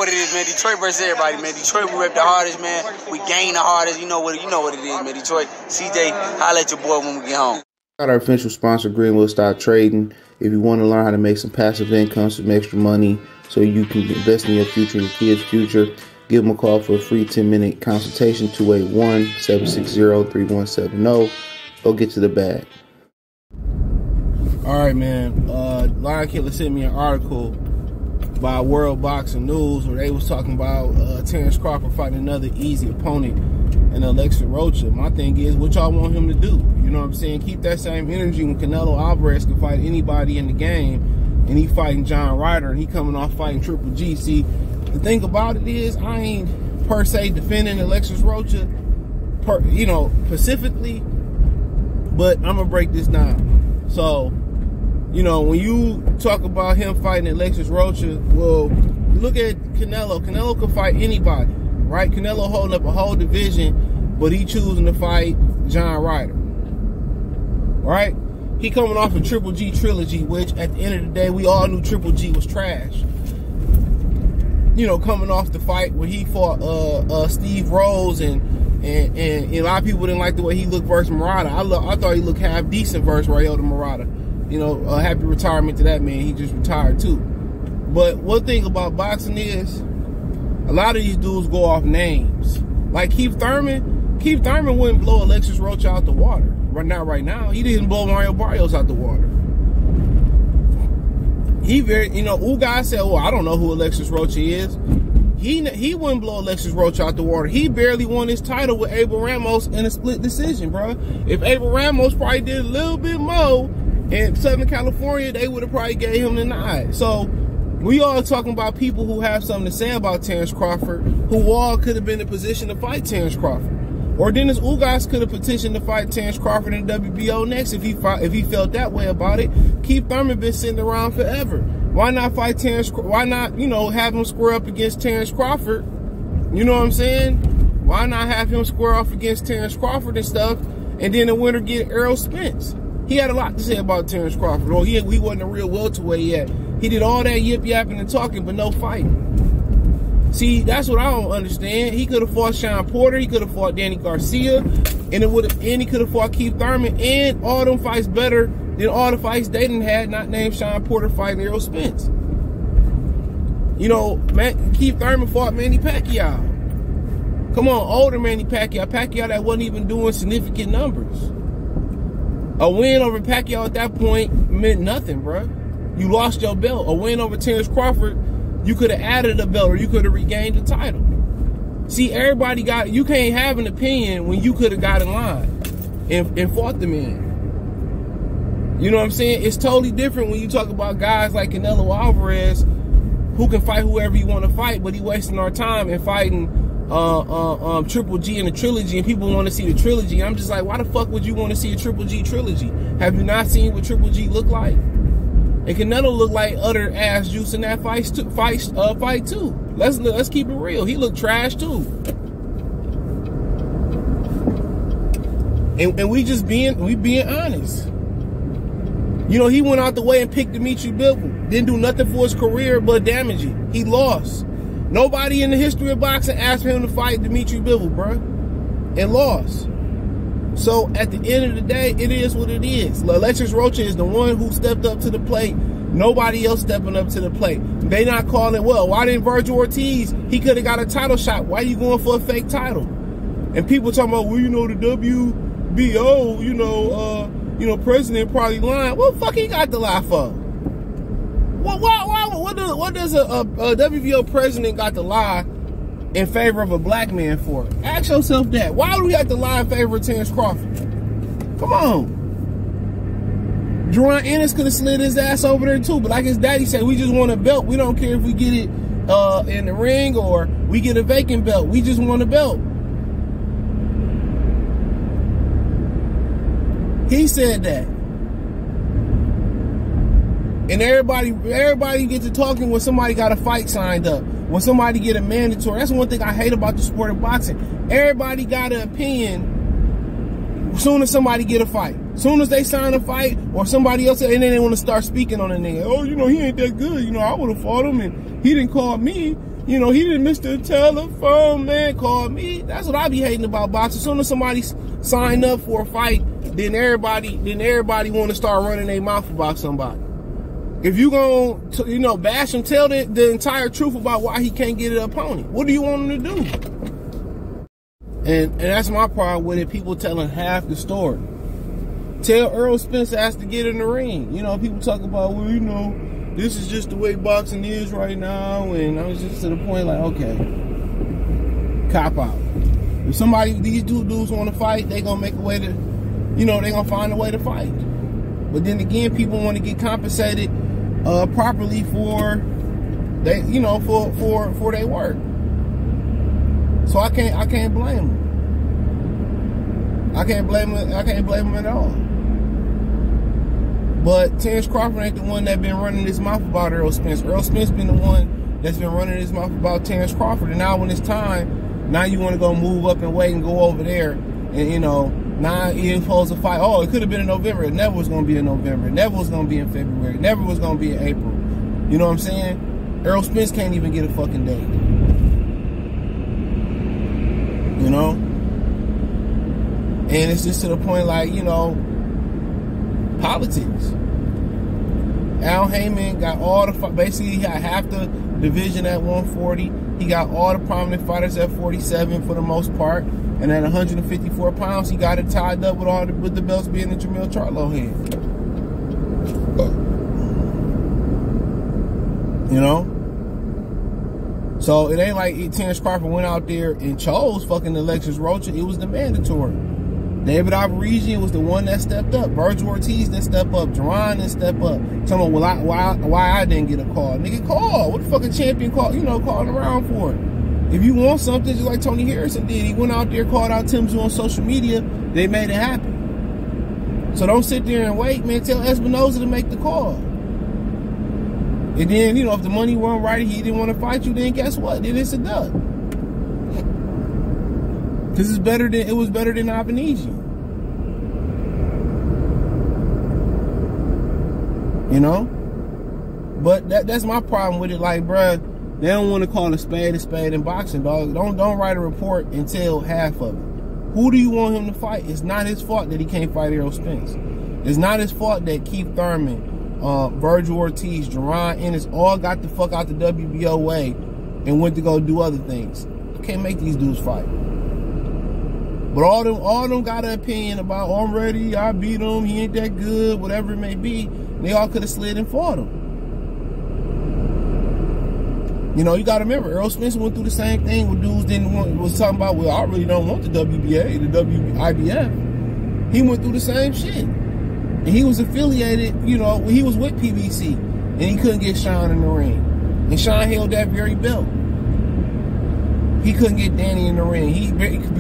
What it is, man. Detroit versus everybody, man. Detroit, we rep the hardest, man. We gain the hardest. You know what it is, man. Detroit, CJ, holla at your boy when we get home. Got our official sponsor, Greenwood Stock Trading. If you want to learn how to make some passive income, some extra money, so you can invest in your future and your kids' future, give them a call for a free 10-minute consultation, 281-760-3170. Go get to the bag. All right, man. Lion Killer sent me an article by World Boxing News where they was talking about Terence Crawford fighting another easy opponent in Alexa Rocha. My thing is, what y'all want him to do? You know what I'm saying? Keep that same energy when Canelo Alvarez can fight anybody in the game, and he fighting John Ryder, and he coming off fighting Triple G. See, the thing about it is, I ain't per se defending Alexis Rocha, specifically, but I'm gonna break this down. So, you know, when you talk about him fighting Alexis Rocha, well, look at Canelo. Canelo can fight anybody, right? Canelo holding up a whole division, but he choosing to fight John Ryder, right? He coming off a Triple G trilogy, which at the end of the day, we all knew Triple G was trash. You know, coming off the fight where he fought Steve Rose and a lot of people didn't like the way he looked versus Murata. I thought he looked half decent versus Ryota Murata. You know, happy retirement to that man. He just retired too. But one thing about boxing is, a lot of these dudes go off names. Like Keith Thurman wouldn't blow Alexis Rocha out the water. Right now. He didn't blow Mario Barrios out the water. Ugas said, well, I don't know who Alexis Rocha is. He wouldn't blow Alexis Rocha out the water. He barely won his title with Abel Ramos in a split decision, bro. If Abel Ramos probably did a little bit more in Southern California, they would have probably gave him the nod. So we all talking about people who have something to say about Terence Crawford, who all could have been in a position to fight Terence Crawford. Or Dennis Ugas could have petitioned to fight Terence Crawford in WBO next if he felt that way about it. Keith Thurman been sitting around forever. Why not fight Terence? Why not, have him square up against Terence Crawford? You know what I'm saying? Why not have him square off against Terence Crawford and stuff, and then the winner get Earl Spence? He had a lot to say about Terence Crawford. Well, he wasn't a real welterweight yet. He did all that yip-yapping and talking, but no fighting. See, that's what I don't understand. He could have fought Sean Porter, he could have fought Danny Garcia, and he could have fought Keith Thurman, and all them fights better than all the fights they didn't had, not named Sean Porter fighting Earl Spence. You know, Keith Thurman fought Manny Pacquiao. Come on, older Manny Pacquiao. Pacquiao that wasn't even doing significant numbers. A win over Pacquiao at that point meant nothing, bro. You lost your belt. A win over Terence Crawford, you could have added a belt or you could have regained the title. See, you can't have an opinion when you could have got in line and fought the man. You know what I'm saying? It's totally different when you talk about guys like Canelo Alvarez who can fight whoever you want to fight, but he wasting our time and fighting Triple G in the trilogy, and people want to see the trilogy. I'm just like, why the fuck would you want to see a Triple G trilogy? Have you not seen what Triple G look like? And Canelo looked like utter ass juice in that fight too. Let's keep it real. He looked trash too. And we being honest. You know, he went out the way and picked Dimitri Bivol. Didn't do nothing for his career but damage it. He lost. Nobody in the history of boxing asked for him to fight Dimitri Bivol, bro, and lost. So at the end of the day, it is what it is. Alexis Rocha is the one who stepped up to the plate. Nobody else stepping up to the plate. They not calling, well, why didn't Virgil Ortiz? He could have got a title shot. Why are you going for a fake title? And people talking about, well, the WBO, president probably lying. What the fuck he got to lie for? What does a WBO president got to lie in favor of a black man for? Ask yourself that. Why do we have to lie in favor of Terence Crawford? Come on. Jerron Ennis could have slid his ass over there too, but like his daddy said, we just want a belt. We don't care if we get it in the ring or we get a vacant belt. We just want a belt. He said that. And everybody gets to talking when somebody got a fight signed up. When somebody get a mandatory. That's one thing I hate about the sport of boxing. Everybody got an opinion as soon as somebody get a fight. As soon as they sign a fight or somebody else, and then they want to start speaking on a nigga. Oh, he ain't that good. I would have fought him and he didn't call me. You know, he didn't miss the telephone, man, called me. That's what I be hating about boxing. As soon as somebody sign up for a fight, then everybody want to start running their mouth about somebody. If you gonna, you know, bash him, tell the entire truth about why he can't get an opponent. What do you want him to do? And that's my problem with it. People telling half the story. Tell Earl Spence has to get in the ring. You know, people talk about, well, you know, this is just the way boxing is right now. And I was just to the point like, okay, cop out. If these dudes want to fight, they gonna make a way to, you know, they gonna find a way to fight. But then again, people want to get compensated properly for they, you know, for their work. So I can't blame them. I can't blame them at all. But Terence Crawford ain't the one that been running his mouth about Earl Spence. Earl Spence been the one that's been running his mouth about Terence Crawford. And now when it's time, now you want to go move up and wait and go over there. And, you know, now you're supposed to fight. Oh, it could have been in November. It never was going to be in November. It never was going to be in February. It never was going to be in April. You know what I'm saying? Earl Spence can't even get a fucking date. You know? And it's just to the point like, you know, politics. Al Heyman got all the, basically he got half the division at 140. He got all the prominent fighters at 47 for the most part. And at 154 pounds, he got it tied up with the belts being in Jamil Charlo hand. You know? So it ain't like Terence Crawford went out there and chose fucking Alexis Rocha. It was the mandatory. David Alvarez was the one that stepped up. Virgil Ortiz didn't step up. Duran didn't step up. Talking about, well, why I didn't get a call. Nigga, call. What the fucking champion call? You know, calling around for it. If you want something, just like Tony Harrison did, he went out there, called out Tim Tszyu on social media. They made it happen. So don't sit there and wait, man. Tell Espinoza to make the call. And then, you know, if the money weren't right, he didn't want to fight you, then guess what? Then it's a dub. Because it was better than Avenesian. You know? But that's my problem with it. Like, bruh, they don't want to call a spade in boxing, dog. Don't write a report and tell half of it. Who do you want him to fight? It's not his fault that he can't fight Earl Spence. It's not his fault that Keith Thurman, Virgil Ortiz, Duran Ennis all got the fuck out the WBO way and went to go do other things. You can't make these dudes fight. But all them got an opinion about, oh, I'm ready, I beat him, he ain't that good, whatever it may be. They all could have slid and fought him. You know, you got to remember, Earl Spence went through the same thing with dudes was talking about, well, I really don't want the WBA, the IBF. He went through the same shit. And he was affiliated, you know, he was with PBC. And he couldn't get Sean in the ring. And Sean held that very belt. He couldn't get Danny in the ring. He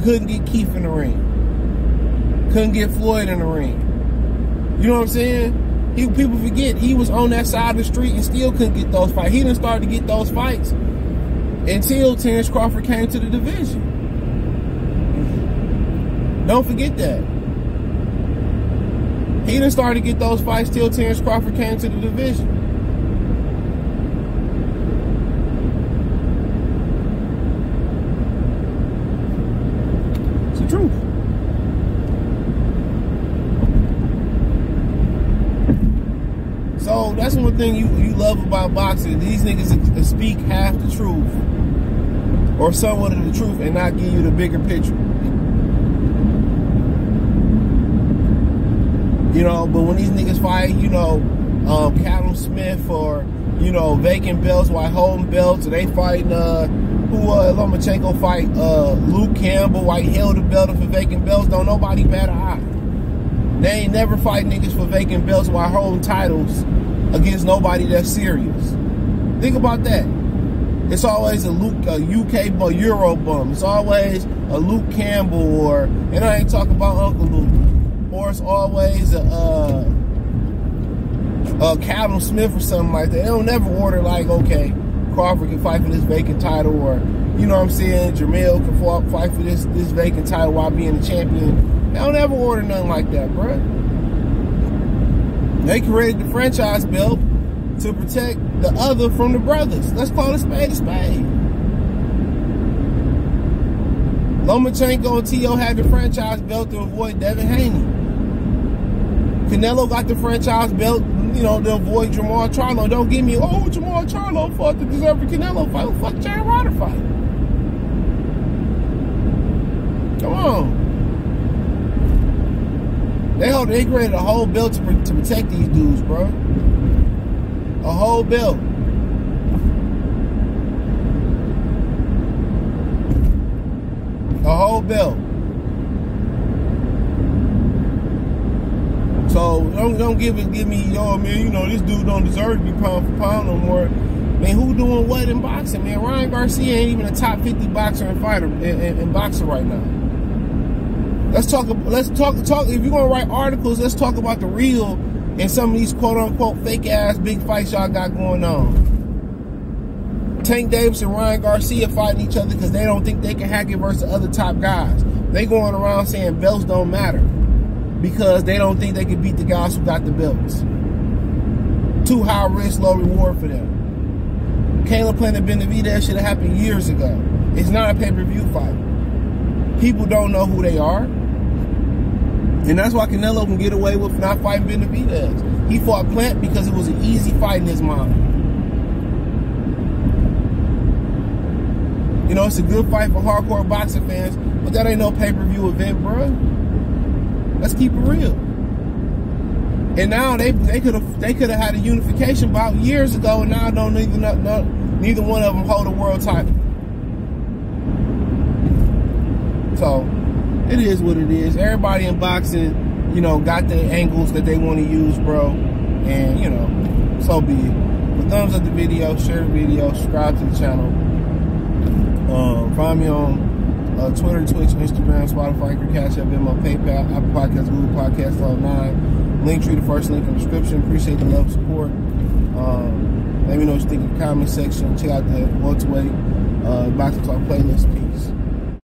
couldn't get Keith in the ring. Couldn't get Floyd in the ring. You know what I'm saying? People forget he was on that side of the street and still couldn't get those fights. He didn't start to get those fights until Terence Crawford came to the division. Don't forget that. He didn't start to get those fights till Terence Crawford came to the division. It's the truth. So that's one thing you love about boxing. These niggas speak half the truth or somewhat of the truth and not give you the bigger picture. You know, but when these niggas fight, you know, Callum Smith or, you know, vacant belts while holding belts, or they fighting, Lomachenko fight Luke Campbell while he held the belt for vacant belts, don't nobody bat an eye. They ain't never fight niggas for vacant belts while holding titles against nobody that's serious. Think about that. It's always a UK Euro bum. It's always a Luke Campbell and I ain't talking about Uncle Luke. Or it's always a Callum Smith or something like that. They don't never order like, okay, Crawford can fight for this vacant title, or, you know what I'm saying, Jamil can fight for this vacant title while being the champion. They don't ever order nothing like that, bruh. They created the franchise belt to protect the other from the brothers. Let's call a spade a spade. Lomachenko and T.O. had the franchise belt to avoid Devin Haney. Canelo got the franchise belt, you know, to avoid Jamal Charlo. Don't give me, oh, Jamal Charlo fought the deserving Canelo fight. Well, fuck Jerry Ryder fight. Come on. They created a whole belt to protect these dudes, bro. A whole belt. A whole belt. So don't give me, oh man, you know, this dude don't deserve to be pound for pound no more. Man, who doing what in boxing, man? Ryan Garcia ain't even a top 50 boxer and fighter in boxing right now. Let's talk. If you're gonna write articles, let's talk about the real and some of these quote unquote fake ass big fights y'all got going on. Tank Davis and Ryan Garcia fighting each other because they don't think they can hack it versus other top guys. They going around saying belts don't matter because they don't think they can beat the guys who got the belts. Too high risk, low reward for them. Caleb Plant Benavidez should have happened years ago. It's not a pay-per-view fight. People don't know who they are. And that's why Canelo can get away with not fighting Benavidez. He fought Plant because it was an easy fight in his mind. You know, it's a good fight for hardcore boxing fans, but that ain't no pay-per-view event, bro. Let's keep it real. And now they could have had a unification bout years ago, and now neither one of them hold a world title. So it is what it is. Everybody in boxing, you know, got their angles that they want to use, bro. And you know, so be it. But thumbs up the video, share the video, subscribe to the channel. Find me on Twitter, Twitch, Instagram, Spotify, Anchor, Cash App, Venmo, PayPal, Apple Podcasts, Google Podcasts, all 9. Linktree, the first link in the description. Appreciate the love and support. Let me know what you think in the comment section. Check out the welterweight boxing talk playlist. Peace.